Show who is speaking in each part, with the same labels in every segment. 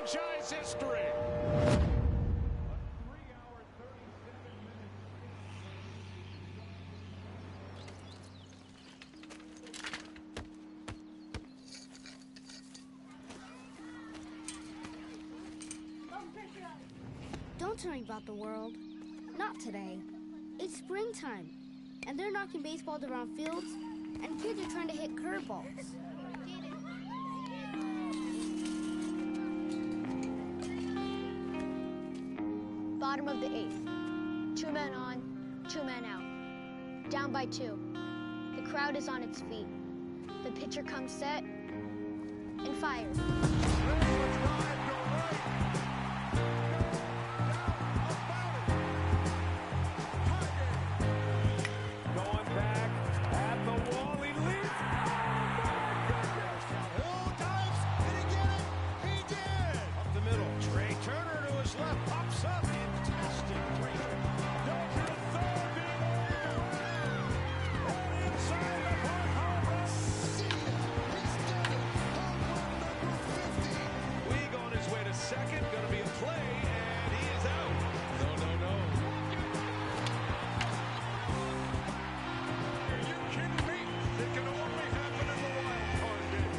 Speaker 1: franchise history.
Speaker 2: Don't tell me about the world. Not today. It's springtime, and they're knocking baseballs around fields, and kids are trying to hit curveballs.
Speaker 3: Bottom of the 8th. 2 men on, 2 men out. Down by 2. The crowd is on its feet. The pitcher comes set and fires.
Speaker 1: Second, gonna be a play, and he is out. No. Are you kidding me? It can only happen in the wild card game.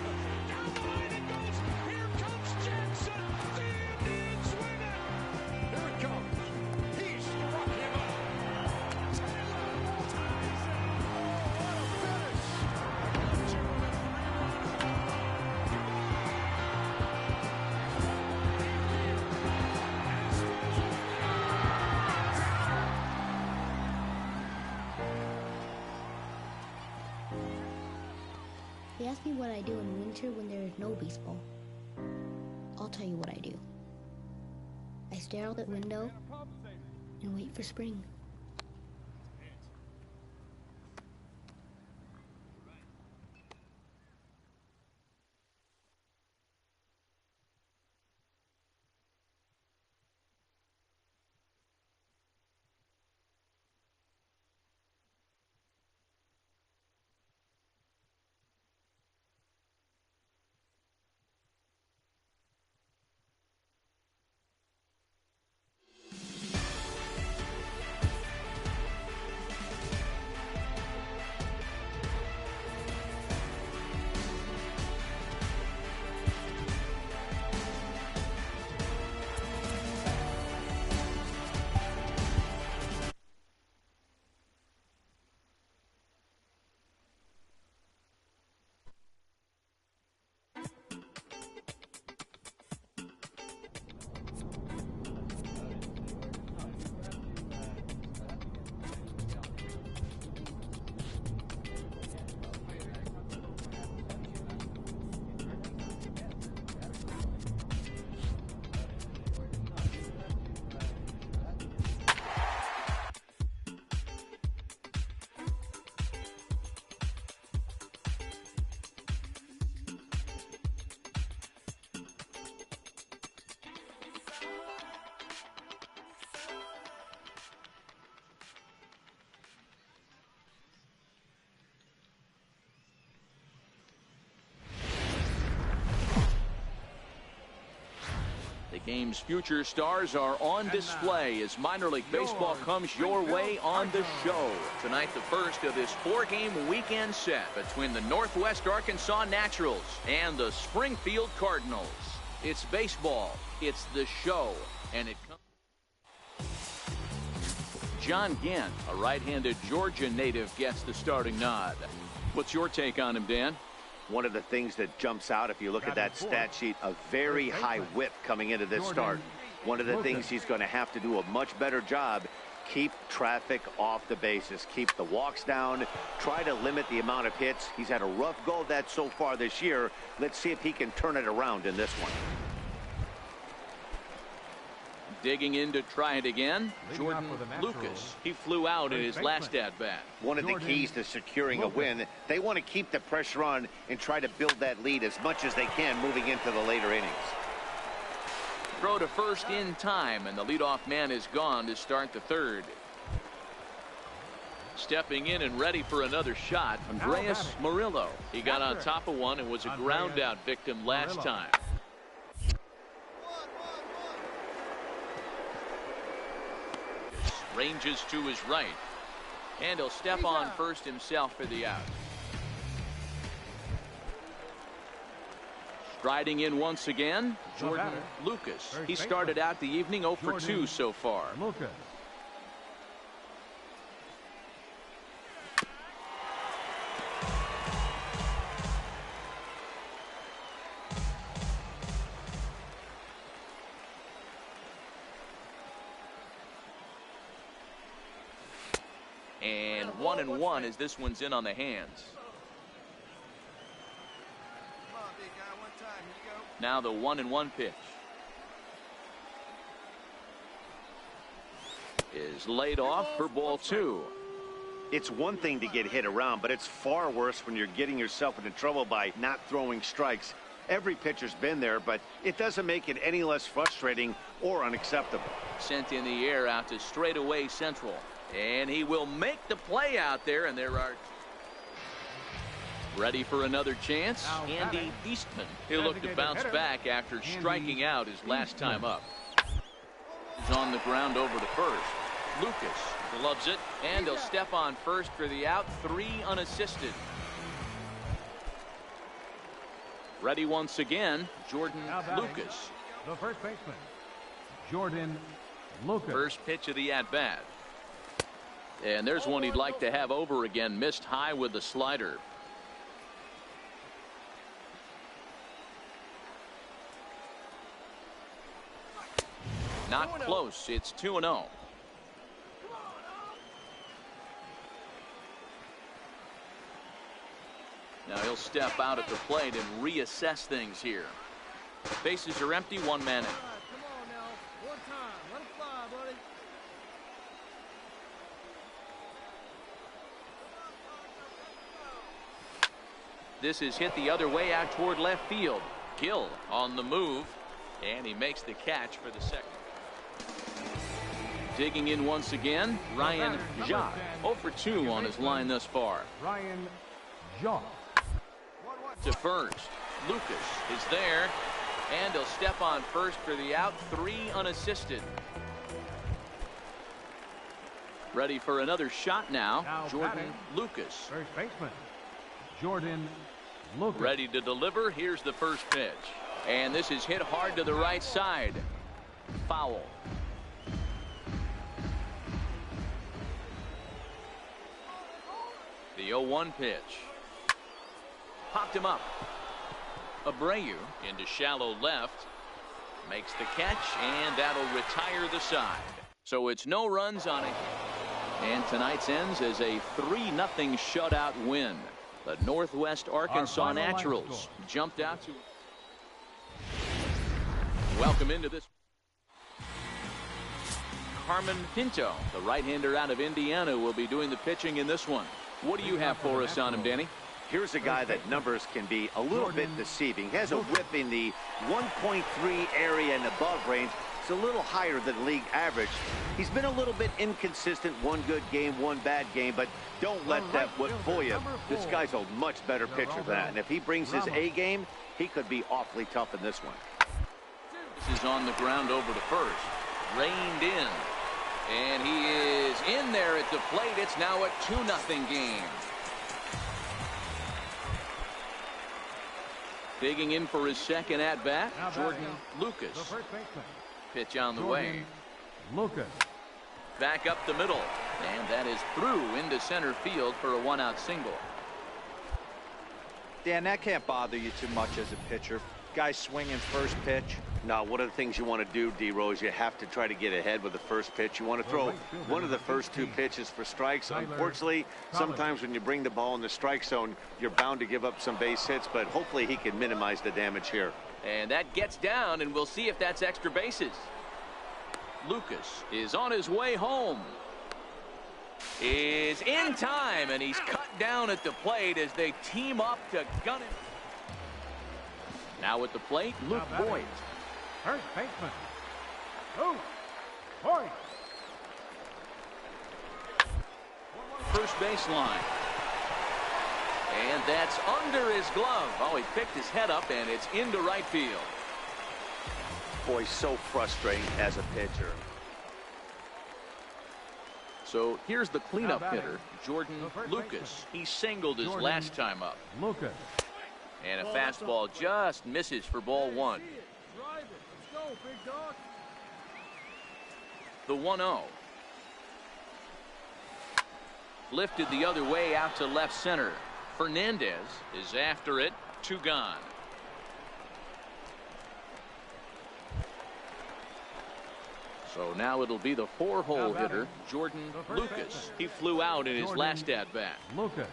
Speaker 1: Down the line it goes. Here comes Jensen. The Indians win it. Here it comes. He struck him out. Taylor ties it. Oh, what a finish.
Speaker 2: They ask me what I do in winter when there is no baseball. I'll tell you what I do. I stare out the window and wait for spring.
Speaker 4: The game's future stars are on display as minor league baseball comes your way on the show. Tonight, the first of this 4-game weekend set between the Northwest Arkansas Naturals and the Springfield Cardinals. It's baseball, it's the show, and it comes. John Gant, a right-handed Georgia native, gets the starting nod. What's your take on him, Dan?
Speaker 5: One of the things that jumps out, if you look at that stat sheet, a very high whip coming into this start. One of the things he's going to have to do a much better job, keep traffic off the bases, keep the walks down, try to limit the amount of hits. He's had a rough go of that so far this year. Let's see if he can turn it around in this one.
Speaker 4: Digging in to try it again, Jordan Lucas. He flew out in his last at-bat.
Speaker 5: One of the keys to securing a win, they want to keep the pressure on and try to build that lead as much as they can moving into the later innings.
Speaker 4: Throw to first in time, and the leadoff man is gone to start the third. Stepping in and ready for another shot, Andreas Murillo. He got on top of one and was a ground out victim last time. Ranges to his right. And he'll step on first himself for the out. Striding in once again, Jordan Lucas. He started out the evening 0 for 2 so far.
Speaker 6: Lucas.
Speaker 4: And 1-1 as this one's in on the hands. Now the 1-1 pitch is laid off for ball 2.
Speaker 5: It's one thing to get hit around, but it's far worse when you're getting yourself into trouble by not throwing strikes. Every pitcher's been there, but it doesn't make it any less frustrating or unacceptable.
Speaker 4: Sent in the air out to straightaway central. And he will make the play out there, and there are ready for another chance. Andy Eastman. He'll look to bounce back after striking out his last time up. He's on the ground over to first. Lucas gloves it, and he'll step on first for the out. 3 unassisted. Ready once again, Jordan Lucas.
Speaker 6: The first baseman, Jordan Lucas.
Speaker 4: First pitch of the at-bat. And there's one he'd like to have over again. Missed high with the slider. Not close. It's 2-0. Now he'll step out at the plate and reassess things here. Bases are empty. 1 man in.
Speaker 1: Come on now. One time. Let it fly, buddy.
Speaker 4: This is hit the other way out toward left field. Gill on the move, and he makes the catch for the second. Digging in once again, Ryan Jacques. 0 for 2 on his line thus far.
Speaker 6: Ryan Jacques.
Speaker 4: To first. Lucas is there, and he'll step on first for the out. 3 unassisted. Ready for another shot now, Jordan Lucas.
Speaker 6: First baseman, Jordan Lucas.
Speaker 4: Ready to deliver. Here's the first pitch. And this is hit hard to the right side. Foul. The 0-1 pitch. Popped him up. Abreu into shallow left. Makes the catch, and that'll retire the side. So it's no runs on it. And tonight's ends as a 3-0 shutout win. The Northwest Arkansas Naturals jumped out to welcome into this. Carmen Pinto, the right-hander out of Indiana, will be doing the pitching in this one. What do you have for us on him, Danny?
Speaker 5: Here's a guy that numbers can be a little bit deceiving. He has a whip in the 1.3 area and above range. It's a little higher than league average. He's been a little bit inconsistent. 1 good game, 1 bad game, but don't let that whip fool you. This guy's a much better pitcher than that, and if he brings his A game, he could be awfully tough in this one.
Speaker 4: This is on the ground over to first. Reined in. And he is in there at the plate. It's now a 2-0 game. Digging in for his second at-bat, Jordan Lucas.
Speaker 6: The first baseman,
Speaker 4: pitch on the way.
Speaker 6: Lucas.
Speaker 4: Back up the middle. And that is through into center field for a 1-out single.
Speaker 7: Dan, that can't bother you too much as a pitcher. Guy swinging first pitch.
Speaker 5: Now, one of the things you want to do, D-Rose, you have to try to get ahead with the first pitch. You want to throw one of the first 2 pitches for strikes. Unfortunately, sometimes when you bring the ball in the strike zone, you're bound to give up some base hits, but hopefully he can minimize the damage here.
Speaker 4: And that gets down, and we'll see if that's extra bases. Lucas is on his way home. Is in time, and he's cut down at the plate as they team up to gun him. Now at the plate, Luke Boyd.
Speaker 6: First baseman, Luke Boyd.
Speaker 4: First baseline. And that's under his glove. Oh, he picked his head up, and it's into right field.
Speaker 5: Boy, so frustrating as a pitcher.
Speaker 4: So here's the cleanup hitter, Jordan Lucas. He singled his last time up.
Speaker 6: Lucas.
Speaker 4: And a fastball just misses for ball one. The 1-0. Lifted the other way out to left center. Fernandez is after it. 2 gone. So now it'll be the 4-hole hitter, Jordan Lucas. He flew out in his last at-bat.
Speaker 6: Lucas.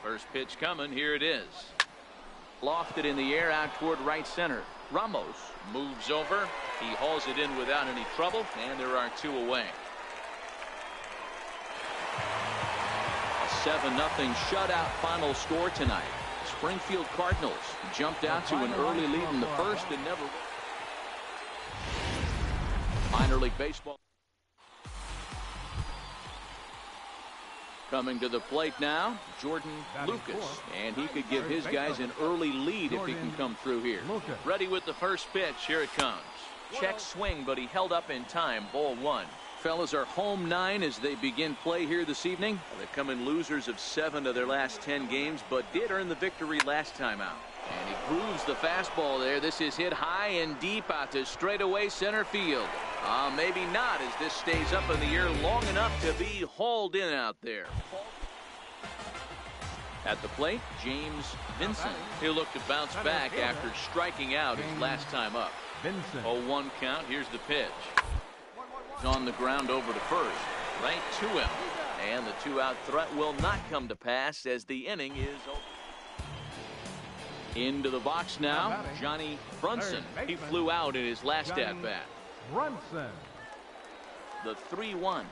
Speaker 4: First pitch coming. Here it is. Lofted in the air out toward right center. Ramos moves over. He hauls it in without any trouble, and there are 2 away. A 7-0 shutout final score tonight. Springfield Cardinals jumped out to an early lead in the first and never. Minor League Baseball. Coming to the plate now, Jordan Lucas, and he could give his guys an early lead if he can come through here. Ready with the first pitch. Here it comes. Check swing, but he held up in time. Ball 1. Fellas are home 9 as they begin play here this evening. They come in losers of 7 of their last 10 games, but did earn the victory last time out. And he grooves the fastball there. This is hit high and deep out to straightaway center field. Maybe not, as this stays up in the air long enough to be hauled in out there. At the plate, James Vincent. He'll look to bounce back after striking out his last time up. 0-1 count. Here's the pitch. On the ground over to first. Right to him. And the 2-out threat will not come to pass as the inning is over. Into the box now, Johnny Brunson. He flew out in his last at-bat.
Speaker 6: Brunson.
Speaker 4: The 3-1.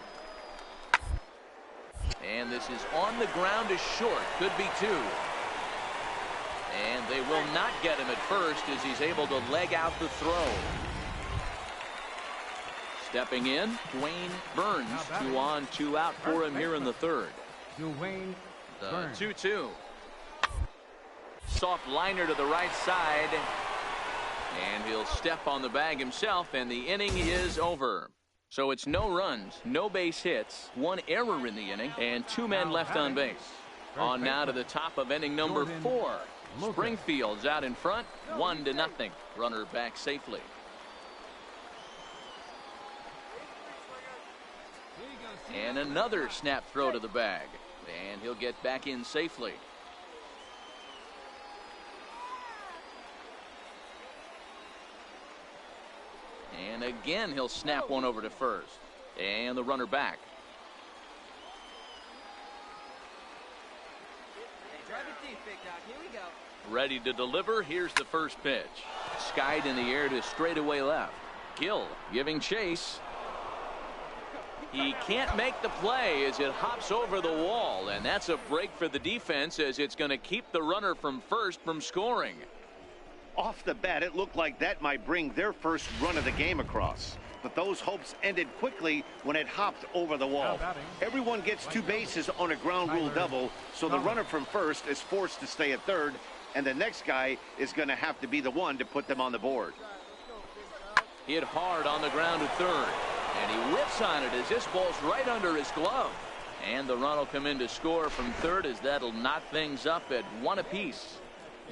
Speaker 4: And this is on the ground is short. Could be 2. And they will not get him at first as he's able to leg out the throw. Stepping in, Dwayne Burns. 2 on, 2 out for him here in the third.
Speaker 6: Dwayne
Speaker 4: The
Speaker 6: Burns.
Speaker 4: 2-2. Soft liner to the right side. And he'll step on the bag himself, and the inning is over. So it's no runs, no base hits, 1 error in the inning, and 2 men left on base. On now to the top of inning number 4. Springfield's out in front, 1-0. Runner back safely. And another snap throw to the bag. And he'll get back in safely. And again, he'll snap one over to first. And the runner back. Ready to deliver. Here's the first pitch. Skied in the air to straightaway left. Gill giving chase. He can't make the play as it hops over the wall, and that's a break for the defense as it's going to keep the runner from first from scoring.
Speaker 5: Off the bat, it looked like that might bring their first run of the game across. But those hopes ended quickly when it hopped over the wall. Everyone gets 2 bases on a ground rule double, so the runner from first is forced to stay at third, and the next guy is going to have to be the one to put them on the board.
Speaker 4: Hit hard on the ground to third. And he whips on it as this ball's right under his glove. And the run will come in to score from third as that'll knot things up at 1 apiece.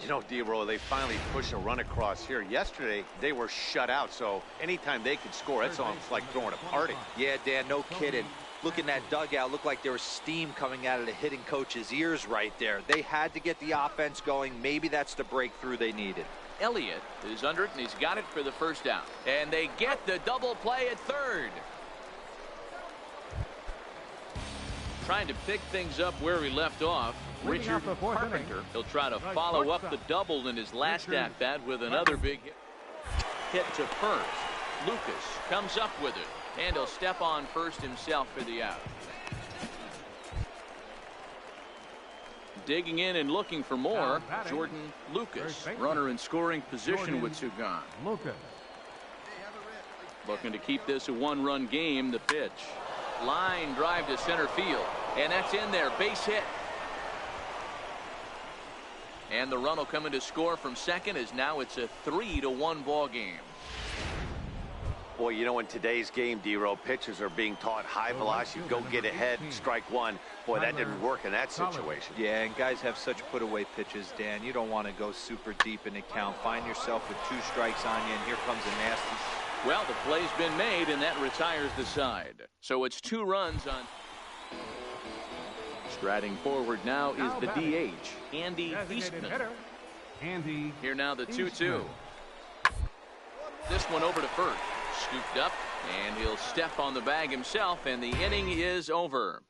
Speaker 5: You know, D-Roll, they finally pushed a run across here. Yesterday, they were shut out, so anytime they could score, that's almost like throwing a party.
Speaker 7: Yeah, Dan, no kidding. Look in that dugout. Looked like there was steam coming out of the hitting coach's ears right there. They had to get the offense going. Maybe that's the breakthrough they needed.
Speaker 4: Elliott is under it, and he's got it for the first down. And they get the double play at third. Trying to pick things up where he left off. Richard Carpenter. He'll try to follow up the double in his last at-bat with another big hit to first. Lucas comes up with it, and he'll step on first himself for the out. Digging in and looking for more, Jordan Lucas, runner in scoring position with 2 gone. Looking to keep this a 1-run game. The pitch. Line drive to center field, and that's in there. Base hit. And the run will come in to score from second as now it's a 3-1 ball game.
Speaker 5: Boy, you know, in today's game, D-Row, pitchers are being taught high velocity, go get ahead, strike one. Boy, that didn't work in that situation.
Speaker 7: Yeah, and guys have such put-away pitches, Dan. You don't want to go super deep in the count. Find yourself with 2 strikes on you, and here comes a nasty.
Speaker 4: Well, the play's been made, and that retires the side. So it's 2 runs on. Striding forward now is the DH, Andy Eastman. Here now the 2-2. This one over to first. Scooped up, and he'll step on the bag himself, and the inning is over.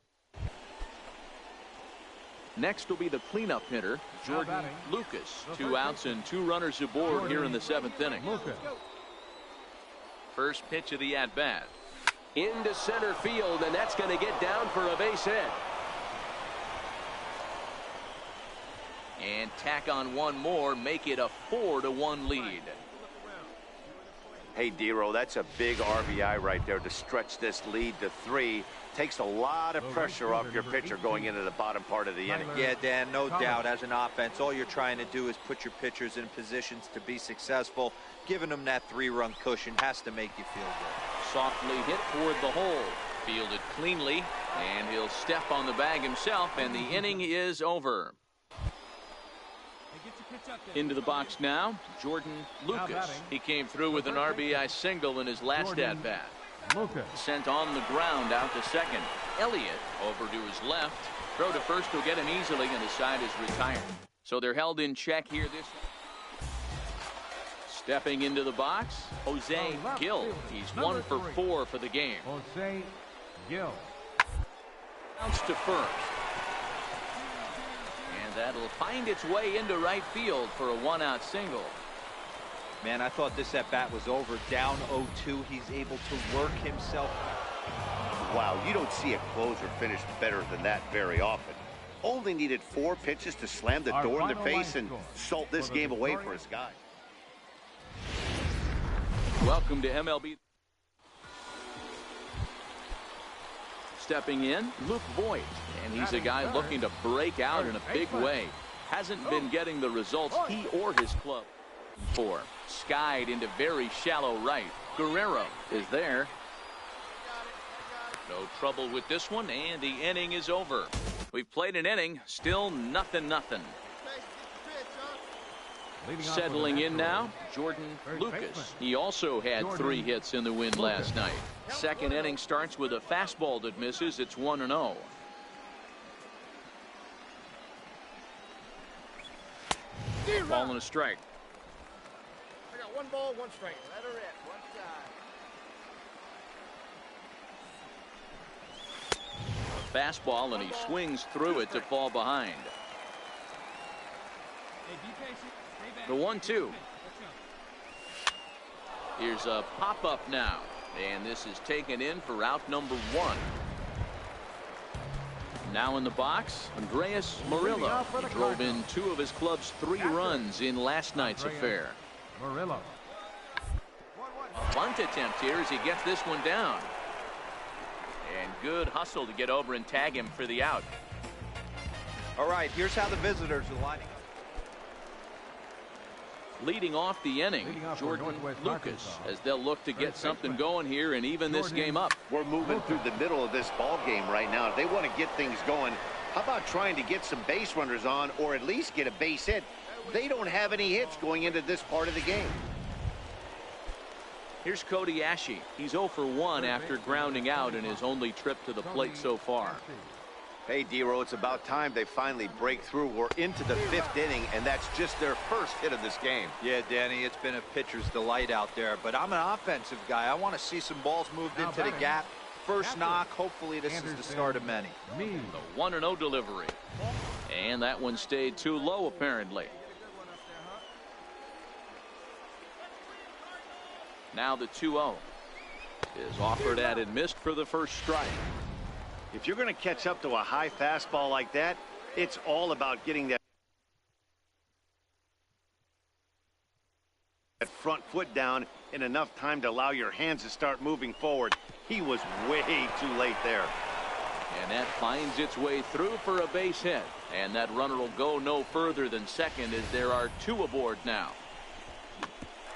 Speaker 4: Next will be the cleanup hitter, Jordan Lucas. 2 outs and 2 runners aboard here in the 7th inning. First pitch of the at-bat.
Speaker 8: Into center field, and that's going to get down for a base hit.
Speaker 4: And tack on one more, make it a 4-1 lead.
Speaker 5: Hey, D-Row, that's a big RBI right there to stretch this lead to 3. Takes a lot of pressure off your pitcher going into the bottom part of the inning.
Speaker 7: Yeah, Dan, no doubt. As an offense, all you're trying to do is put your pitchers in positions to be successful. Giving them that 3-run cushion has to make you feel good.
Speaker 4: Softly hit toward the hole. Fielded cleanly, and he'll step on the bag himself, and the inning is over. Into the box now, Jordan Lucas. He came through with an RBI single in his last at-bat. Sent on the ground out to second. Elliott over to his left. Throw to first will get him easily, and the side is retired. So they're held in check here. Stepping into the box, Jose Gil. He's 1 for 4 for the game.
Speaker 6: Jose Gil.
Speaker 4: Bounce to first. That'll find its way into right field for a 1-out single.
Speaker 7: Man, I thought this at-bat was over. Down 0-2. He's able to work himself.
Speaker 5: Wow, you don't see a closer finish better than that very often. Only needed 4 pitches to slam the door in their face and salt this game away for his guy.
Speaker 4: Welcome to MLB. Stepping in, Luke Voigt, and he's a guy looking to break out in a big way. Hasn't been getting the results he or his club for. Skied into very shallow right. Guerrero is there. No trouble with this one, and the inning is over. We've played an inning, still 0-0. Settling in now, Jordan Lucas. He also had 3 hits in the win last night. Second inning starts with a fastball that misses. It's 1-0. Ball and a strike.
Speaker 1: I got 1 ball, 1 strike. Let her in. 1 side.
Speaker 4: Fastball, and he swings through it to fall behind. The 1-2. Here's a pop-up now, and this is taken in for out number 1. Now in the box, Andreas Murillo. He drove in 2 of his club's 3 runs in last night's affair.
Speaker 6: Murillo.
Speaker 4: A bunt attempt here as he gets this one down. And good hustle to get over and tag him for the out.
Speaker 7: All right, here's how the visitors are lining up.
Speaker 4: Leading off the inning, Jordan Lucas, as they'll look to get something going here and even this game up.
Speaker 5: We're moving through the middle of this ball game right now. If they want to get things going, how about trying to get some base runners on, or at least get a base hit? They don't have any hits going into this part of the game.
Speaker 4: Here's Cody Ashe. He's 0 for 1 after grounding out in his only trip to the plate so far.
Speaker 5: Hey, D-Row, it's about time they finally break through. We're into the 5th inning, and that's just their first hit of this game.
Speaker 7: Yeah, Danny, it's been a pitcher's delight out there, but I'm an offensive guy. I want to see some balls moved into the gap. First knock, hopefully this is the start of many.
Speaker 4: The 1-0 delivery. And that one stayed too low, apparently. Now the 2-0 is offered at and missed for the first strike.
Speaker 5: If you're going to catch up to a high fastball like that, it's all about getting that front foot down in enough time to allow your hands to start moving forward. He was way too late there.
Speaker 4: And that finds its way through for a base hit. And that runner will go no further than second as there are 2 aboard now.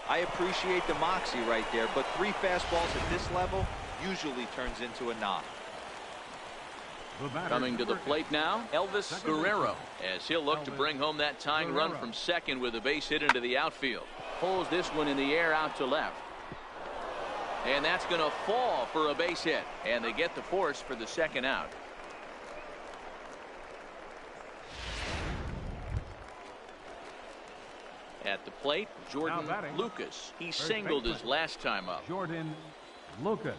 Speaker 7: I appreciate the moxie right there, but 3 fastballs at this level usually turns into a knock.
Speaker 4: Coming to the plate now, Elvis Guerrero, as he'll look to bring home that tying run from second with a base hit into the outfield. Pulls this one in the air out to left. And that's going to fall for a base hit. And they get the force for the second out. At the plate, Jordan Lucas. He singled his last time up.
Speaker 6: Jordan Lucas.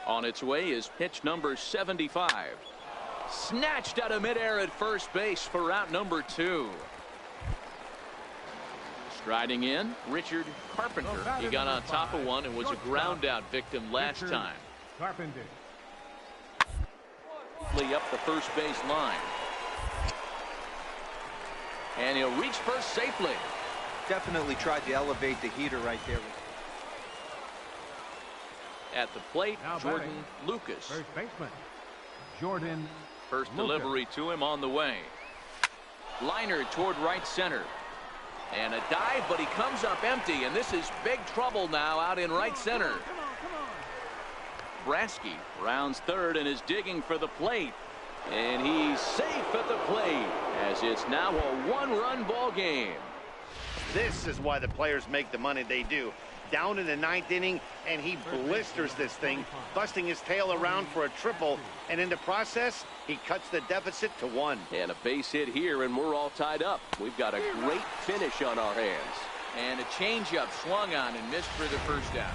Speaker 4: On its way is pitch number 75. Snatched out of midair at first base for out number 2. Striding in, Richard Carpenter. He got on top of one and was a ground out victim last time.
Speaker 6: Carpenter.
Speaker 4: Up the first base line. And he'll reach first safely.
Speaker 7: Definitely tried to elevate the heater right there.
Speaker 4: At the plate,
Speaker 6: Now
Speaker 4: Jordan
Speaker 6: batting,
Speaker 4: Lucas.
Speaker 6: First baseman, Jordan
Speaker 4: First
Speaker 6: Lucas.
Speaker 4: delivery to him on the way. Liner toward right center. And a dive, but he comes up empty, and this is big trouble now out in right center. Brasky rounds third and is digging for the plate. And he's safe at the plate, as it's now a 1-run ball game.
Speaker 5: This is why the players make the money they do. Down in the 9th inning, and he blisters this thing, busting his tail around for a triple, and in the process, he cuts the deficit to 1.
Speaker 8: And a base hit here, and we're all tied up. We've got a great finish on our hands.
Speaker 4: And a changeup swung on and missed for the first out.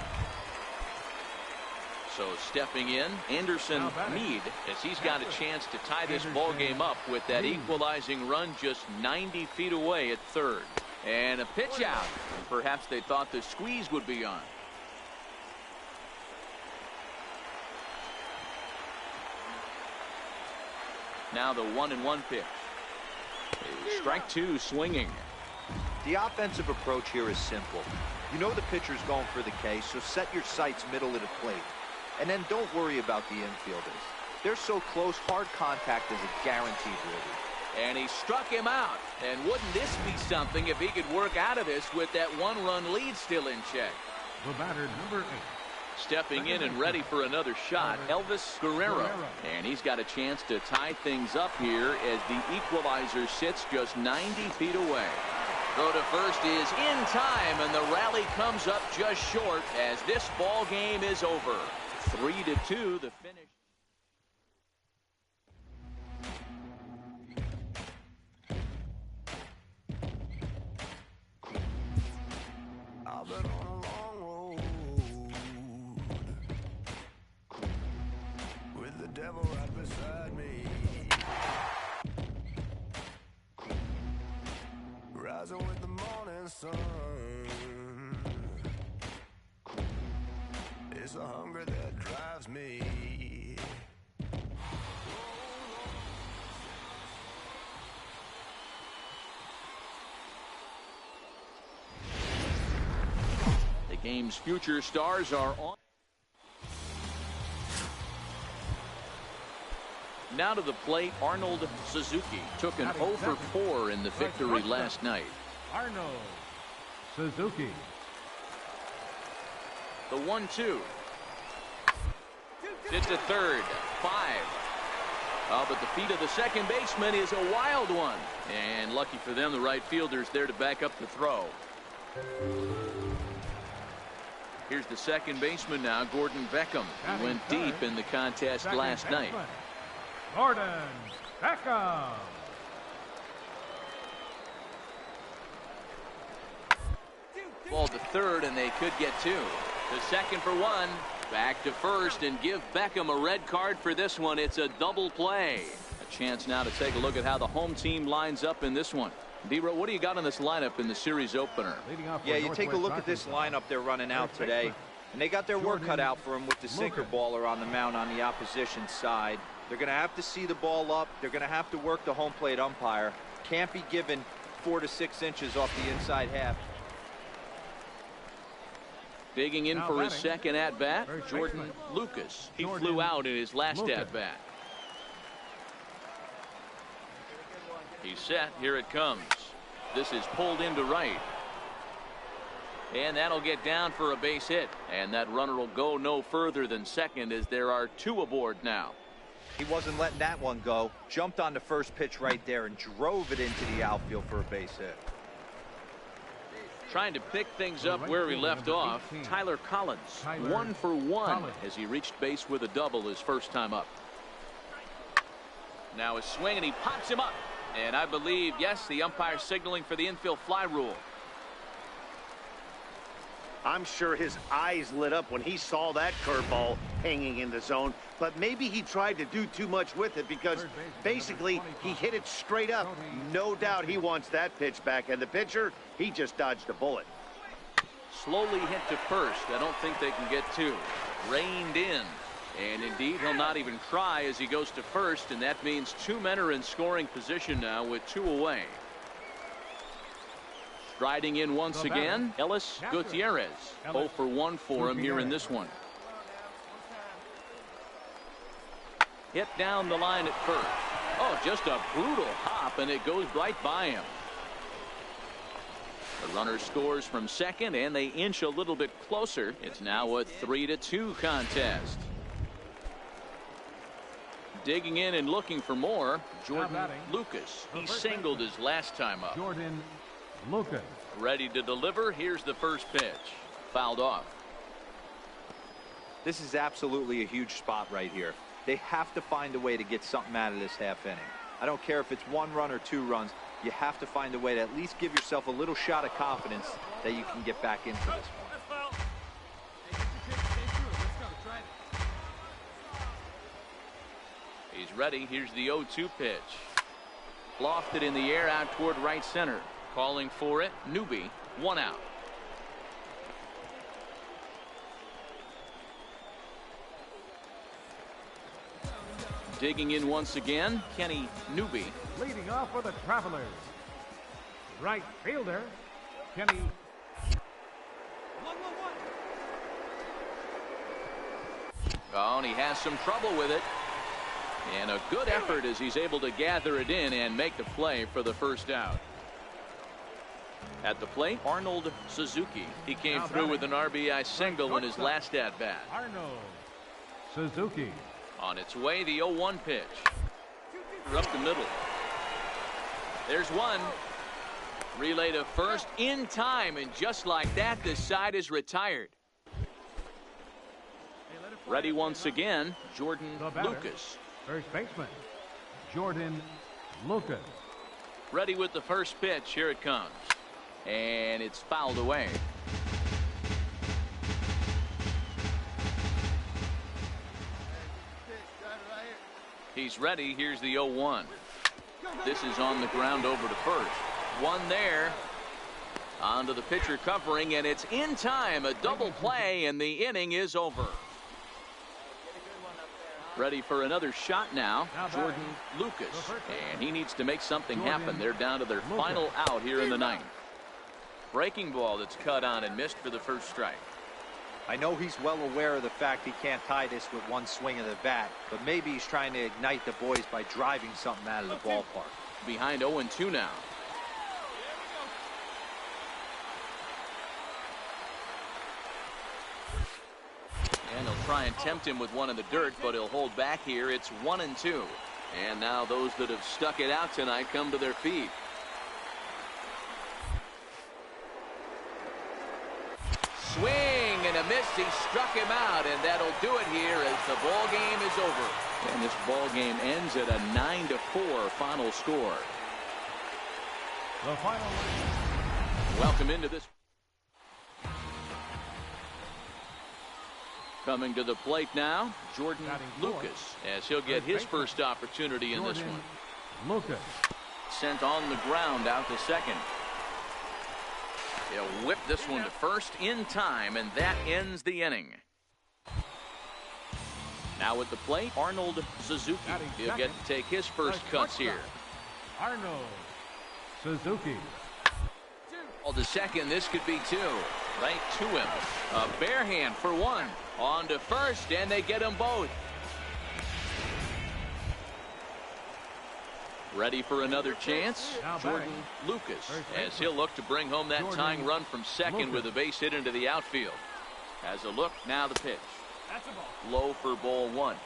Speaker 4: So stepping in, Anderson Mead, as he's got a chance to tie this ball game up with that equalizing run just 90 feet away at third. And a pitch out. Perhaps they thought the squeeze would be on. Now the 1-1 pitch. Strike 2 swinging.
Speaker 7: The offensive approach here is simple. You know the pitcher's going for the K, so set your sights middle of the plate. And then don't worry about the infielders. They're so close, hard contact is a guaranteed ribby.
Speaker 4: And he struck him out. And wouldn't this be something if he could work out of this with that 1-run lead still in check?
Speaker 6: The batter, number 8.
Speaker 4: Stepping in and ready for another shot, Elvis Guerrero. And he's got a chance to tie things up here as the equalizer sits just 90 feet away. Throw to first is in time, and the rally comes up just short as this ball game is over. 3-2 the finish.
Speaker 1: I've been on a long road with the devil right beside me, rising with the morning sun. It's a hunger that drives me.
Speaker 4: The game's future stars are on. Now to the plate, Arnold Suzuki took an 0 for 4 in the victory last night.
Speaker 6: Arnold Suzuki.
Speaker 4: The 1-2. Hit to third. 5. Oh, but the feet of the second baseman is a wild one. And lucky for them, the right fielder's there to back up the throw. Here's the second baseman now, Gordon Beckham. He went deep in the contest last night.
Speaker 6: Gordon Beckham.
Speaker 4: Ball to third, and they could get 2. To second for 1. Back to first and give Beckham a red card for this one. It's a double play. A chance now to take a look at how the home team lines up in this one. D-Row, what do you got on this lineup in the series opener?
Speaker 7: Yeah, you take a look at this lineup they're running out today, and they got their work cut out for them with the sinker baller on the mound on the opposition side. They're going to have to see the ball up. They're going to have to work the home plate umpire. Can't be given 4 to 6 inches off the inside half.
Speaker 4: Digging in for his second at-bat, Jordan Lucas. He flew out in his last at-bat. He's set. Here it comes. This is pulled into right. And that'll get down for a base hit. And that runner will go no further than second as there are 2 aboard now.
Speaker 7: He wasn't letting that one go. Jumped on the first pitch right there and drove it into the outfield for a base hit.
Speaker 4: Trying to pick things up where he left off, Tyler Collins, 1 for 1 as he reached base with a double his first time up. Now a swing and he pops him up. And I believe, yes, the umpire signaling for the infield fly rule.
Speaker 5: I'm sure his eyes lit up when he saw that curveball hanging in the zone, but maybe he tried to do too much with it because basically he hit it straight up. No doubt he wants that pitch back, and the pitcher, he just dodged a bullet.
Speaker 4: Slowly hit to first. I don't think they can get 2. Reined in. And indeed, he'll not even try as he goes to first, and that means 2 men are in scoring position now with 2 away. Striding in once again, Ellis Gutierrez. 0 for 1 for him here in this one. Hit down the line at first. Oh, just a brutal hop, and it goes right by him. The runner scores from second, and they inch a little bit closer. It's now a 3-2 contest. Digging in and looking for more, Jordan Lucas. He singled his last time up.
Speaker 6: Jordan Lucas.
Speaker 4: Ready to deliver. Here's the first pitch. Fouled off.
Speaker 7: This is absolutely a huge spot right here. They have to find a way to get something out of this half inning. I don't care if it's 1 run or 2 runs. You have to find a way to at least give yourself a little shot of confidence that you can get back into this one.
Speaker 4: He's ready. Here's the 0-2 pitch. Lofted in the air out toward right center. Calling for it, Newby, 1 out. Digging in once again, Kenny Newby.
Speaker 6: Leading off for the Travelers, right fielder, Kenny.
Speaker 4: Oh, and he has some trouble with it. And a good effort as he's able to gather it in and make the play for the first out. At the plate, Arnold Suzuki. He came through with an RBI single in his last at-bat.
Speaker 6: Arnold Suzuki.
Speaker 4: On its way, the 0-1 pitch. Up the middle. There's one. Relay to first in time, and just like that, the side is retired. Ready once again, Jordan Lucas.
Speaker 6: First baseman, Jordan Lucas.
Speaker 4: Ready with the first pitch. Here it comes. And it's fouled away. He's ready. Here's the 0-1. This is on the ground over to first. One there. Onto the pitcher covering, and it's in time. A double play, and the inning is over. Ready for another shot now, Jordan Lucas. And he needs to make something happen. They're down to their final out here in the 9th. Breaking ball that's cut on and missed for the first strike.
Speaker 7: I know he's well aware of the fact he can't tie this with 1 swing of the bat, but maybe he's trying to ignite the boys by driving something out of the ballpark.
Speaker 4: Behind 0-2 now. And he'll try and tempt him with one in the dirt, but he'll hold back here. It's 1-2. And now those that have stuck it out tonight come to their feet. Swing and a miss. He struck him out, and that'll do it here as the ball game is over. And this ball game ends at a 9-4 final score.
Speaker 6: The final.
Speaker 4: Welcome into this. Coming to the plate now, Jordan Lucas, as he'll get his first opportunity in this one.
Speaker 6: Lucas.
Speaker 4: Sent on the ground out to second. He'll whip this one to first in time, and that ends the inning. Now at the plate, Arnold Suzuki. He'll get to take his first cuts here.
Speaker 6: Arnold Suzuki.
Speaker 4: Well, the second, this could be 2. Right to him. A bare hand for 1. On to first, and they get them both. Ready for another chance? Jordan Lucas, as he'll look to bring home that tying run from second with a base hit into the outfield. Has a look, now the pitch. Low for ball one.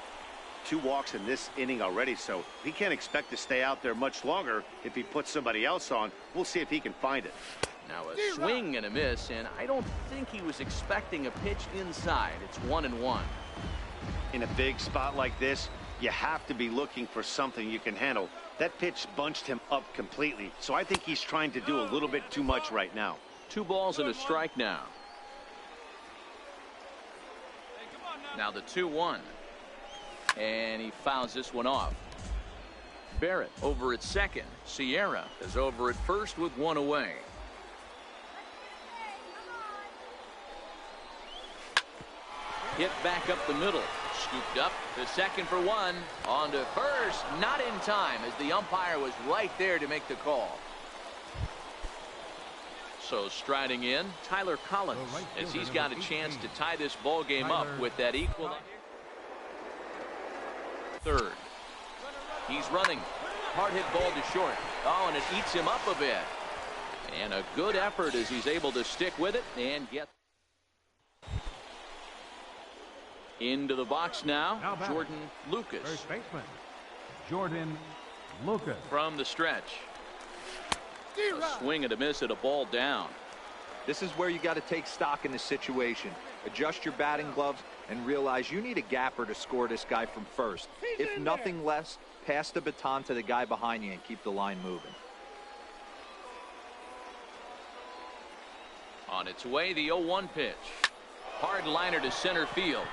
Speaker 5: 2 walks in this inning already, so he can't expect to stay out there much longer if he puts somebody else on. We'll see if he can find it.
Speaker 4: Now a swing and a miss, and I don't think he was expecting a pitch inside. It's 1-1.
Speaker 5: In a big spot like this, you have to be looking for something you can handle. That pitch bunched him up completely, so I think he's trying to do a little bit too much right now.
Speaker 4: 2 balls and a strike now. Now the 2-1. And he fouls this one off. Barrett over at second. Sierra is over at first with 1 away. Hit back up the middle. Scooped up to second for 1. On to first. Not in time, as the umpire was right there to make the call. So striding in, Tyler Collins, as he's got a chance to tie this ball game up with that equal. Third. He's running. Hard hit ball to short. Oh, and it eats him up a bit. And a good effort as he's able to stick with it and get into the box now. Jordan Lucas.
Speaker 6: First baseman, Jordan Lucas.
Speaker 4: From the stretch. A swing and a miss at a ball down.
Speaker 7: This is where you got to take stock in the situation. Adjust your batting gloves and realize you need a gapper to score this guy from first. If nothing less, pass the baton to the guy behind you and keep the line moving.
Speaker 4: On its way, the 0-1 pitch. Hard liner to center field.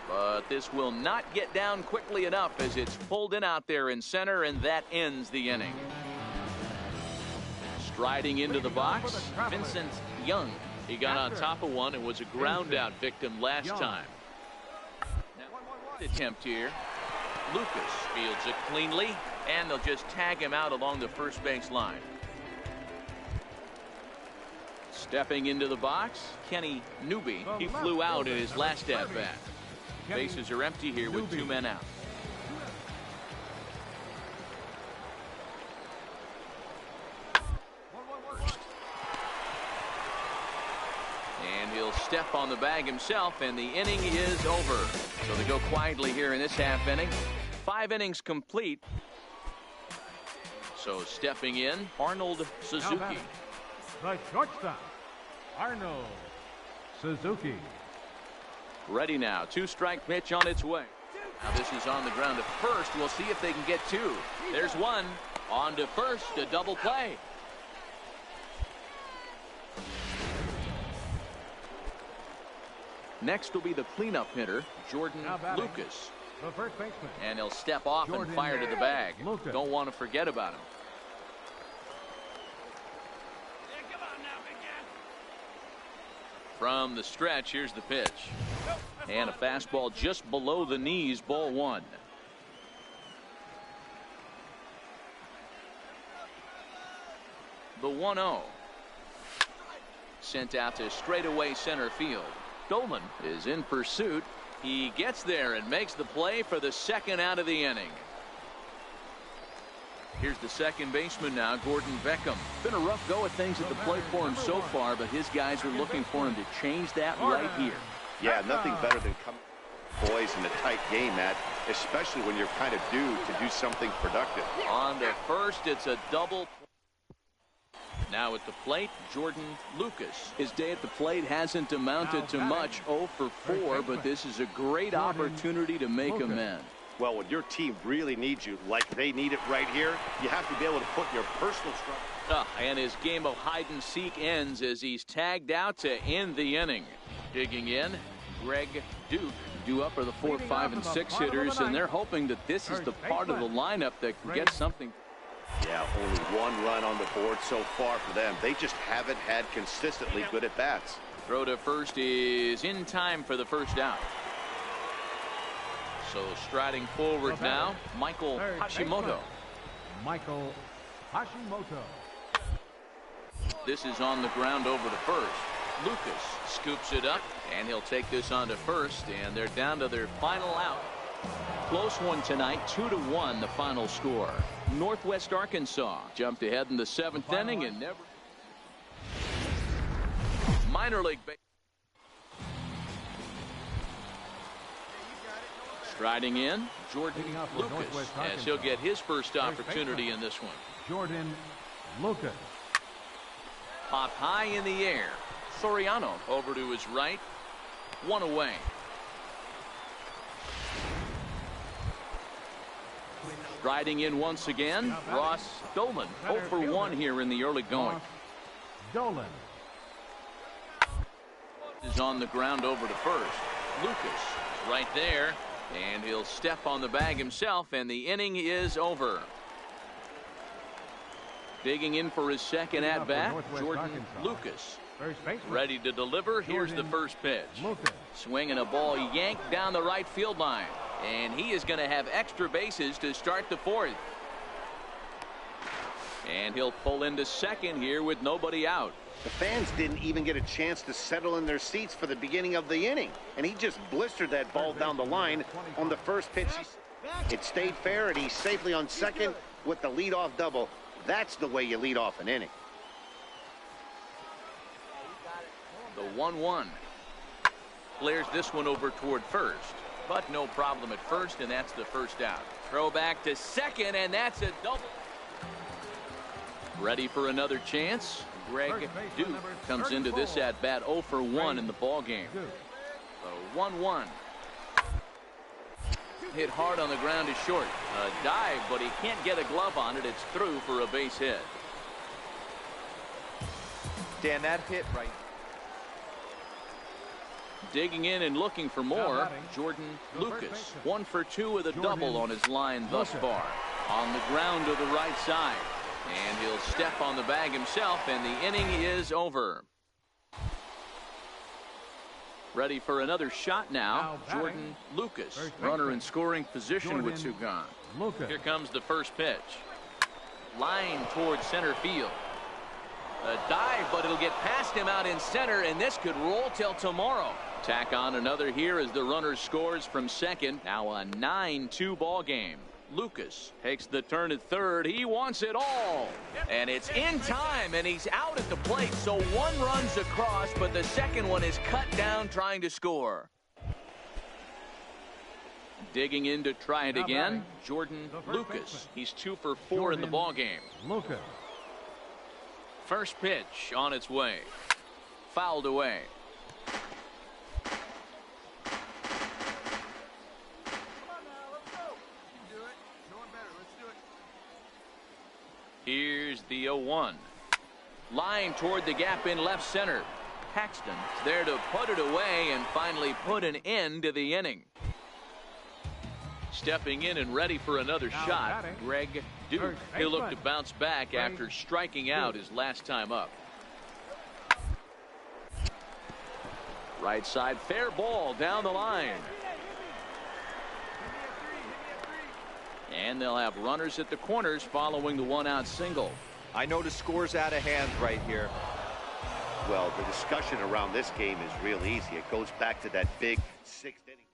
Speaker 4: But this will not get down quickly enough as it's pulled in out there in center, and that ends the inning. Striding into the box, Vincent Young. He got on top of one and was a ground out victim last time. Now, attempt here. Lucas fields it cleanly, and they'll just tag him out along the first base line. Stepping into the box, Kenny Newby. He flew out in his last at bat. Bases are empty here with 2 men out. And he'll step on the bag himself, and the inning is over. So they go quietly here in this half inning. 5 innings complete. So stepping in, Arnold Suzuki.
Speaker 6: The shortstop, Arnold Suzuki.
Speaker 4: Ready now. 2-strike pitch on its way. Now this is on the ground at first. We'll see if they can get 2. There's 1. On to first. A double play. Next will be the cleanup hitter, Jordan Lucas.
Speaker 6: The first baseman.
Speaker 4: And he'll step off and fire to the bag.
Speaker 6: Lucas.
Speaker 4: Don't want to forget about him. From the stretch, here's the pitch. And a fastball just below the knees, ball 1. The 1-0. Sent out to straightaway center field. Dolan is in pursuit. He gets there and makes the play for the second out of the inning. Here's the second baseman now, Gordon Beckham. Been a rough go at things at the plate for him so far, but his guys are looking for him to change that right here.
Speaker 5: Yeah, nothing better than coming boys in a tight game, Matt, especially when you're kind of due to do something productive.
Speaker 4: On to first, it's a double. Now at the plate, Jordan Lucas. His day at the plate hasn't amounted to much, 0 for 4, but this is a great opportunity to make amends.
Speaker 5: Well, when your team really needs you, like they need it right here, you have to be able to put your personal struggle.
Speaker 4: And his game of hide-and-seek ends as he's tagged out to end the inning. Digging in, Greg Duke. Due up are the 4, 5, and 6 hitters, and they're hoping that this is the part of the lineup that can get something.
Speaker 5: Yeah, only 1 run on the board so far for them. They just haven't had consistently good at-bats.
Speaker 4: Throw to first is in time for the first out. So striding forward now, Michael Hashimoto.
Speaker 6: Michael Hashimoto.
Speaker 4: This is on the ground over to first. Lucas scoops it up, and he'll take this on to first, and they're down to their final out. Close one tonight, 2-1 the final score. Northwest Arkansas jumped ahead in the 7th inning and never. Minor league baseball. Striding in, Jordan Lucas, as he'll get his first opportunity in this one.
Speaker 6: Jordan Lucas.
Speaker 4: Popped high in the air. Soriano over to his right. One away. Striding in once again, Ross Dolan. 0 for 1 here in the early going.
Speaker 6: Dolan
Speaker 4: is on the ground over to first. Lucas right there, and he'll step on the bag himself, and the inning is over. Digging in for his second at bat, Jordan Lucas. Ready to deliver. Here's the first pitch. Swinging a ball yanked down the right field line, and he is going to have extra bases to start the 4th. And he'll pull into second here with nobody out.
Speaker 5: The fans didn't even get a chance to settle in their seats for the beginning of the inning, and he just blistered that ball down the line on the first pitch. It stayed fair, and he's safely on second with the leadoff double. That's the way you lead off an inning.
Speaker 4: The 1-1. Clears this one over toward first, but no problem at first, and that's the first out. Throw back to second, and that's a double. Ready for another chance. Greg Duke comes into this at bat 0 for 1 in the ball game. The 1-1. Hit hard on the ground is short. A dive, but he can't get a glove on it. It's through for a base hit.
Speaker 7: Dan, that hit right.
Speaker 4: Digging in and looking for more, Jordan Lucas. 1 for 2 with a double on his line thus far. On the ground to the right side. And he'll step on the bag himself, and the inning is over. Ready for another shot now, Jordan Lucas. Runner in scoring position with two gone. Here comes the first pitch. Line towards center field. A dive, but it'll get past him out in center, and this could roll till tomorrow. Tack on another here as the runner scores from second. Now a 9-2 ball game. Lucas takes the turn at third. He wants it all. And it's in time, and he's out at the plate, so one runs across, but the second one is cut down trying to score. Digging in to try it again, Jordan Lucas. He's 2 for 4 in the ball game. First pitch on its way. Fouled away. Here's the 0-1. Line toward the gap in left center. Paxton there to put it away and finally put an end to the inning. Stepping in and ready for another shot, Greg Duke. He'll look to bounce back after striking out his last time up. Right side, fair ball down the line. And they'll have runners at the corners following the one-out single.
Speaker 7: I know the score's out of hand right here.
Speaker 5: Well, the discussion around this game is real easy. It goes back to that big 6th inning.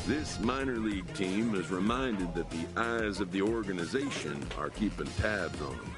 Speaker 9: This minor league team is reminded that the eyes of the organization are keeping tabs on them.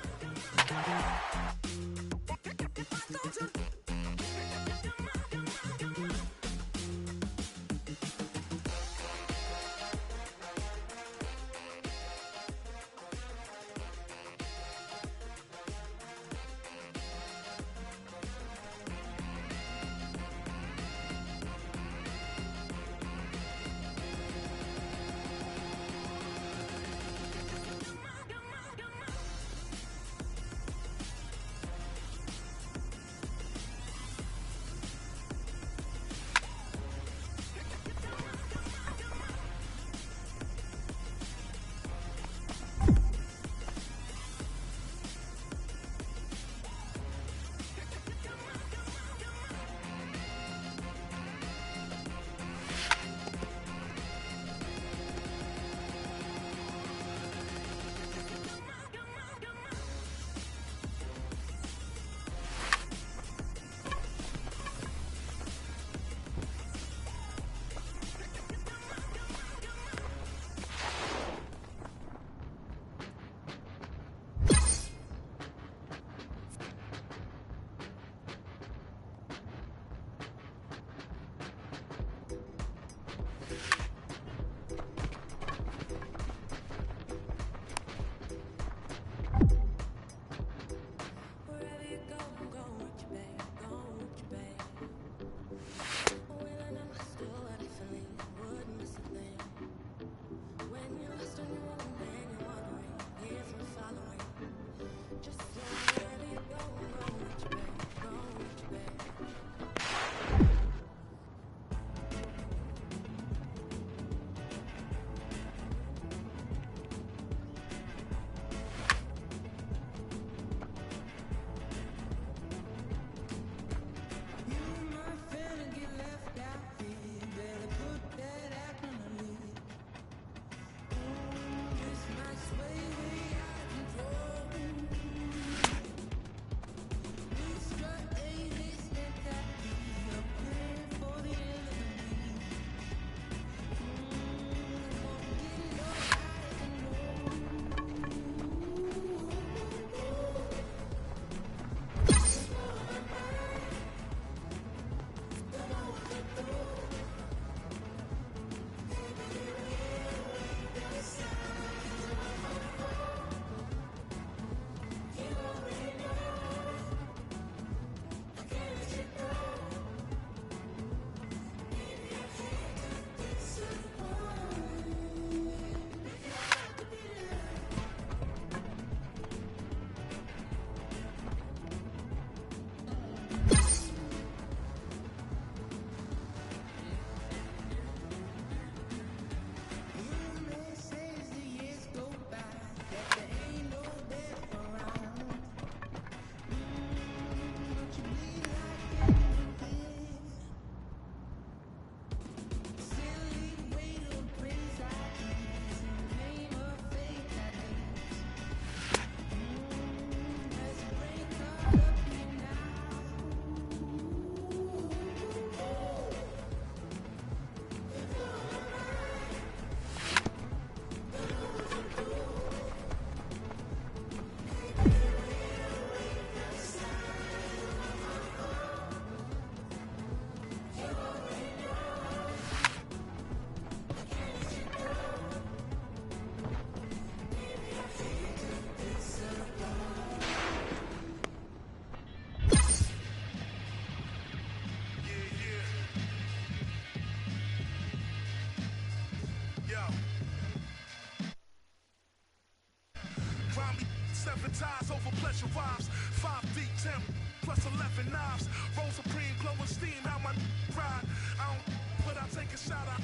Speaker 1: for pleasure vibes. 5 deep temp plus 11 knives. Roll supreme, glowing steam, how my ride. I don't, but I take a shot out.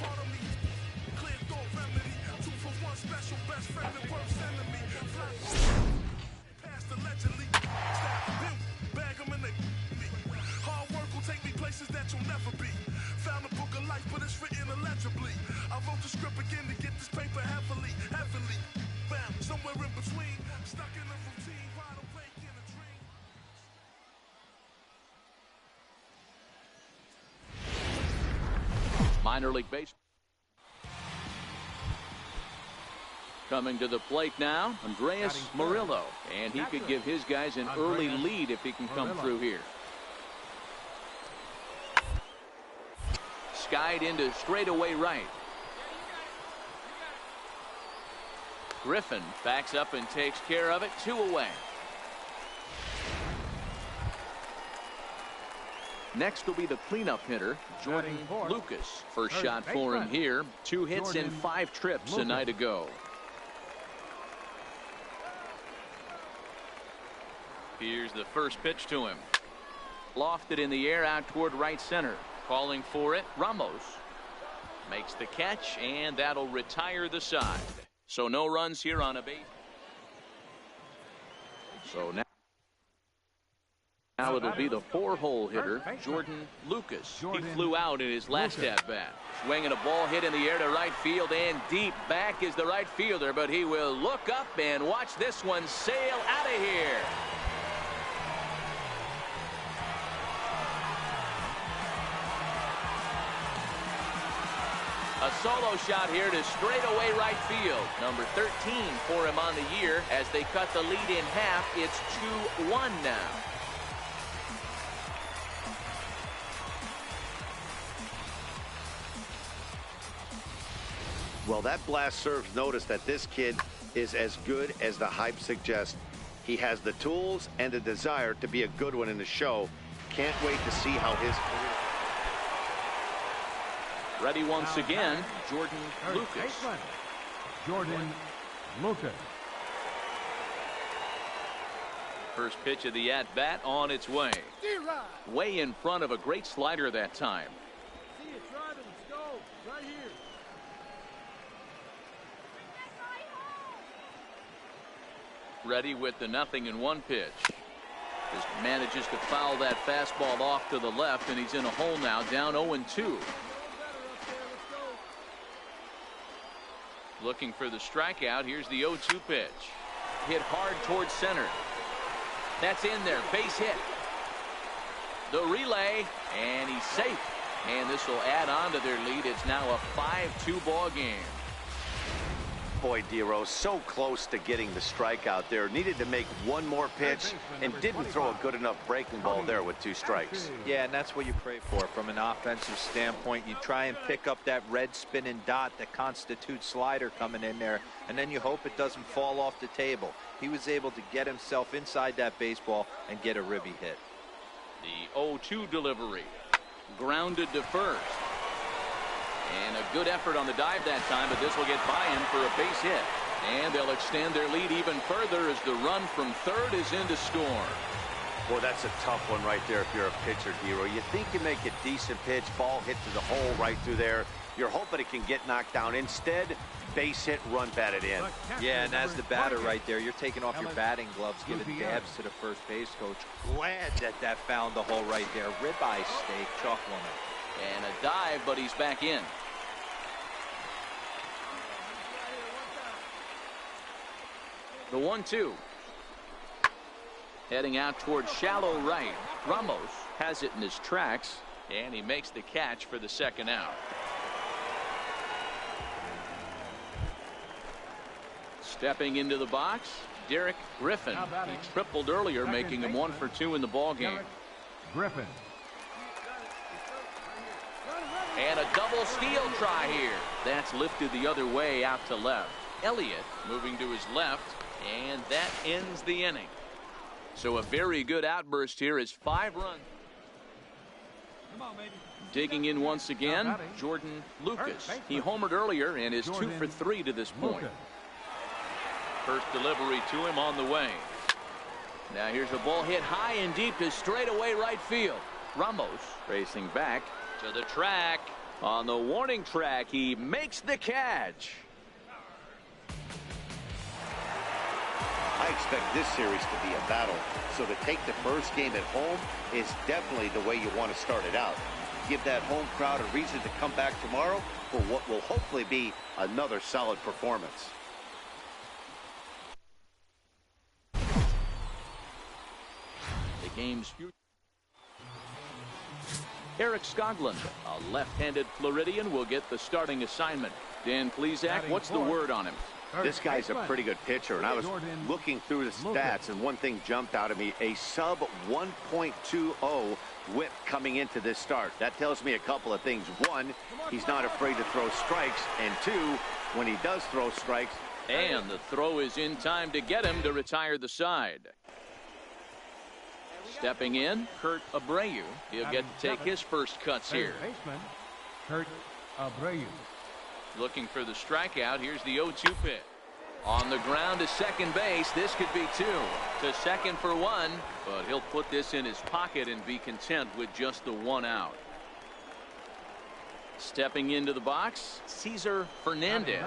Speaker 1: Part of me, clear thought remedy. 2 for 1 special, best friend and worst enemy. Past allegedly, stack him, bag him in the me. Hard work will take me places that you'll never be. Found a book of life, but it's written illegibly. I wrote the script again to get this paper heavily. Bam, somewhere in between, stuck in a routine, wide awake in a dream.
Speaker 4: Minor league baseball. Coming to the plate now, Andreas Murillo, and he could give his guys an early lead if he can come through here. Skied into straightaway right. Griffin backs up and takes care of it. 2 away. Next will be the cleanup hitter, Jordan Lucas. First shot for him here. 2 hits in 5 trips a night ago. Here's the first pitch to him. Lofted in the air out toward right center. Calling for it, Ramos. Makes the catch, and that'll retire the side. So no runs here on a base. So now it'll be the 4-hole hitter, Jordan Lucas. He flew out in his last at-bat. Swinging a ball hit in the air to right field, and deep back is the right fielder, but he will look up and watch this one sail out of here. A solo shot here to straightaway right field. Number 13 for him on the year as they cut the lead in half. It's 2-1 now.
Speaker 5: Well, that blast serves notice that this kid is as good as the hype suggests. He has the tools and the desire to be a good one in the show. Can't wait to see how his career.
Speaker 4: Ready once again, Jordan Lucas.
Speaker 6: Jordan Lucas.
Speaker 4: First pitch of the at-bat on its way. Way in front of a great slider that time.
Speaker 6: See it, drive it, let's go. Right here.
Speaker 4: Ready with the 0-1 pitch. Just manages to foul that fastball off to the left, and he's in a hole now, down 0-2. Looking for the strikeout. Here's the 0-2 pitch. Hit hard towards center. That's in there. Base hit. The relay, and he's safe. And this will add on to their lead. It's now a 5-2 ball game.
Speaker 5: Boy, Dero, so close to getting the strikeout there. Needed to make one more pitch and didn't throw a good enough breaking ball there with 2 strikes.
Speaker 7: Yeah, and that's what you pray for from an offensive standpoint. You try and pick up that red spinning dot that constitutes slider coming in there, and then you hope it doesn't fall off the table. He was able to get himself inside that baseball and get a ribby hit.
Speaker 4: The 0-2 delivery. Grounded to first. And a good effort on the dive that time, but this will get by him for a base hit. And they'll extend their lead even further as the run from third is in to score.
Speaker 5: Boy, that's a tough one right there if you're a pitcher, Dero. You think you make a decent pitch, ball hit to the hole right through there. You're hoping it can get knocked down. Instead, base hit, run batted in.
Speaker 7: Yeah, and as the batter right there, you're taking off your batting gloves, giving dabs to the first base coach. Glad that found the hole right there. Ribeye steak, chalk woman.
Speaker 4: And a dive, but he's back in. The 1-2. Heading out towards shallow right. Ramos has it in his tracks, and he makes the catch for the second out. Stepping into the box, Derek Griffin. He tripled earlier, making him 1 for 2 in the ballgame.
Speaker 6: Griffin.
Speaker 4: And a double steal try here. That's lifted the other way out to left. Elliott moving to his left, and that ends the inning. So a very good outburst here is 5 runs.
Speaker 6: Come on, baby.
Speaker 4: Digging in once again, Jordan Lucas. He homered earlier and is 2 for 3 to this point. First delivery to him on the way. Now here's a ball hit high and deep to straightaway right field. Ramos racing back to the track. On the warning track, he makes the catch.
Speaker 5: I expect this series to be a battle, so to take the first game at home is definitely the way you want to start it out. Give that home crowd a reason to come back tomorrow for what will hopefully be another solid performance.
Speaker 4: The game's future. Eric Skoglund, a left-handed Floridian, will get the starting assignment. Dan Plesac, what's the word on him?
Speaker 5: This guy's a pretty good pitcher, and I was looking through the stats, and one thing jumped out at me, a sub 1.20 whip coming into this start. That tells me a couple of things. One, he's not afraid to throw strikes, and two, when he does throw strikes.
Speaker 4: And the throw is in time to get him to retire the side. Stepping in, Kurt Abreu. He'll get to take his first cuts here.
Speaker 6: Kurt Abreu.
Speaker 4: Looking for the strikeout. Here's the 0-2 pitch. On the ground to second base. This could be two. To second for one. But he'll put this in his pocket and be content with just the one out. Stepping into the box, Cesar Fernandez.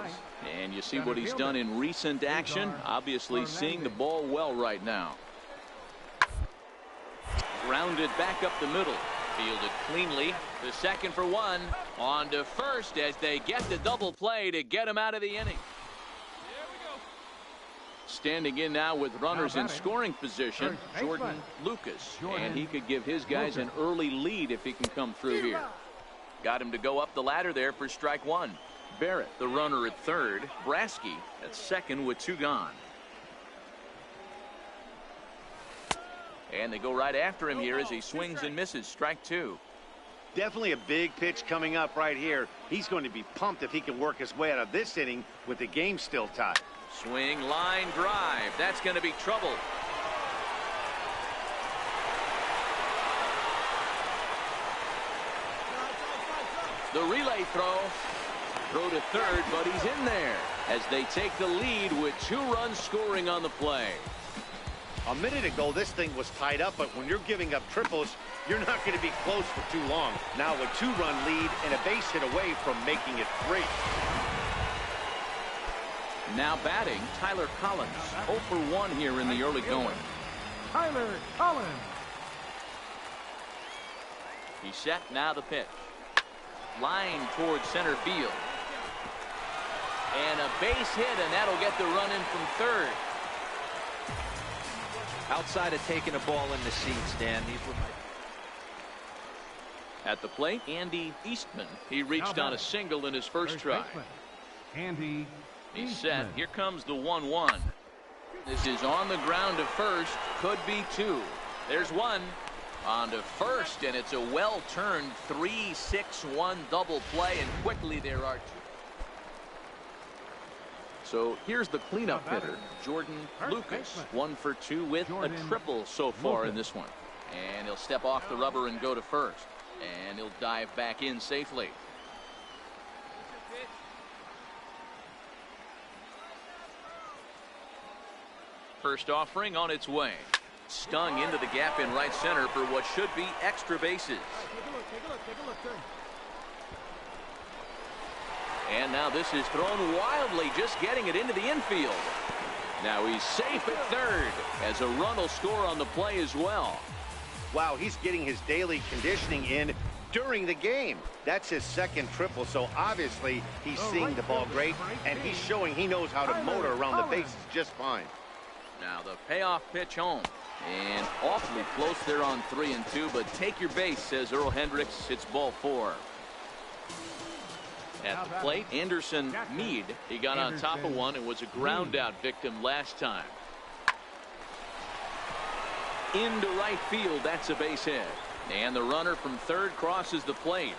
Speaker 4: And you see what he's done in recent action. Obviously seeing the ball well right now. Grounded back up the middle. Fielded cleanly. To second for one. On to first as they get the double play to get him out of the inning. Standing in now with runners in scoring position, Jordan Lucas. And he could give his guys an early lead if he can come through here. Got him to go up the ladder there for strike one. Barrett, the runner at third. Brasky at second with two gone. And they go right after him here as he swings and misses. Strike two.
Speaker 5: Definitely a big pitch coming up right here. He's going to be pumped if he can work his way out of this inning with the game still tied.
Speaker 4: Swing, line, drive. That's going to be trouble. The relay throw. Throw to third, but he's in there as they take the lead with 2 runs scoring on the play.
Speaker 5: A minute ago, this thing was tied up, but when you're giving up triples, you're not going to be close for too long. Now a 2-run lead and a base hit away from making it 3.
Speaker 4: Now batting, Tyler Collins. 0 for 1 here in the early going.
Speaker 6: Tyler Collins.
Speaker 4: He's set, now the pitch. Line towards center field. And a base hit, and that'll get the run in from third.
Speaker 7: Outside of taking a ball in the seats, Dan, these were
Speaker 4: at the plate, Andy Eastman. He reached on a single in his first try.
Speaker 6: Andy
Speaker 4: He's set. Here comes the 1-1. This is on the ground to first. Could be 2. There's 1. On to first, and it's a well-turned 3-6-1 double play, and quickly there are 2. So here's the cleanup hitter, Jordan Lucas. 1 for 2 with a triple so far in this one. And he'll step off the rubber and go to first. And he'll dive back in safely. First offering on its way. Stung into the gap in right center for what should be extra bases. And now this is thrown wildly, just getting it into the infield. Now he's safe at third as a run will score on the play as well.
Speaker 5: Wow, he's getting his daily conditioning in during the game. That's his second triple, so obviously he's seeing the ball great, and he's showing he knows how to motor around the bases just fine.
Speaker 4: Now the payoff pitch home. And awfully close there on 3-2, but take your base, says Earl Hendricks. It's ball 4. At the plate, Anderson Mead. He got on top of one and was a ground out victim last time. Into right field, that's a base hit. And the runner from third crosses the plate.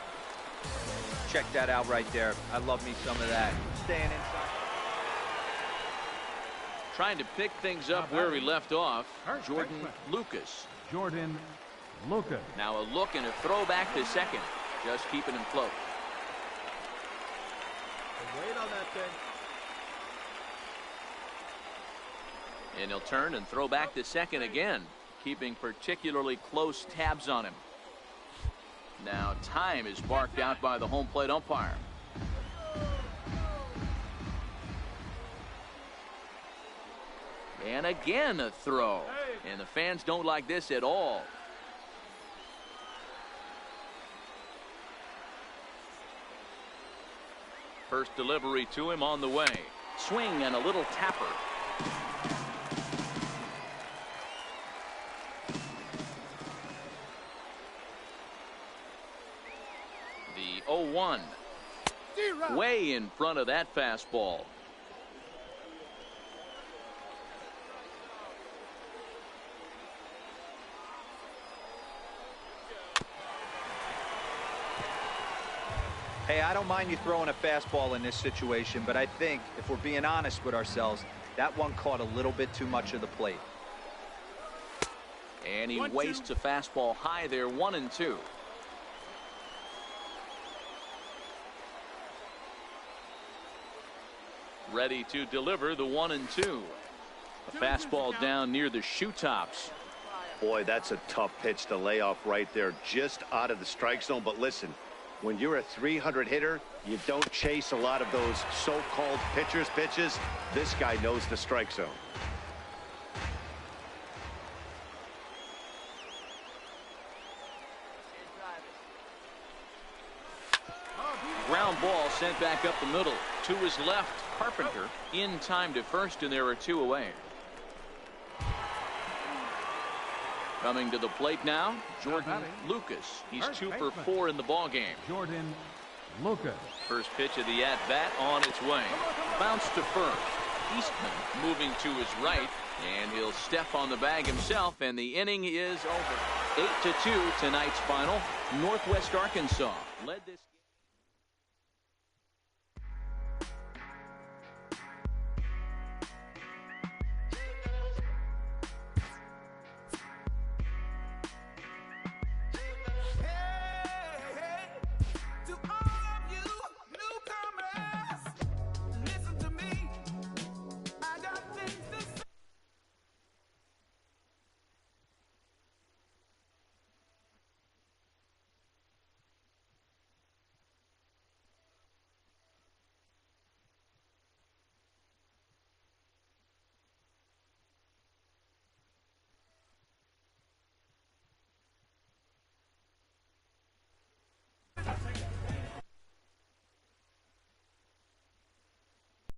Speaker 7: check that out right there. I love me some of that. Staying inside.
Speaker 4: Trying to pick things up where we left off. Jordan Lucas.
Speaker 6: Jordan Lucas.
Speaker 4: Now a look and a throwback to second. Just keeping him close.
Speaker 7: Wait on that thing.
Speaker 4: And he'll turn and throw back to second again, keeping particularly close tabs on him. Now time is barked out by the home plate umpire. And again a throw. And the fans don't like this at all. First delivery to him on the way. Swing and a little tapper. The 0-1. Way in front of that fastball.
Speaker 7: Hey, I don't mind you throwing a fastball in this situation, but I think if we're being honest with ourselves, that one caught a little bit too much of the plate.
Speaker 4: And he wastes a fastball high there, 1-2. Ready to deliver the 1-2. A fastball down near the shoe tops.
Speaker 5: Boy, that's a tough pitch to lay off right there, just out of the strike zone. But listen, when you're a 300 hitter, you don't chase a lot of those so-called pitcher's pitches. This guy knows the strike zone.
Speaker 4: Ground ball sent back up the middle. To his left, Carpenter in time to first, and there are 2 away. Coming to the plate now, Jordan Lucas. He's 2 for 4 in the ball game.
Speaker 6: Jordan Lucas.
Speaker 4: First pitch of the at-bat on its way. Bounce to first. Eastman moving to his right, and he'll step on the bag himself, and the inning is over. 8-2 tonight's final. Northwest Arkansas led this game.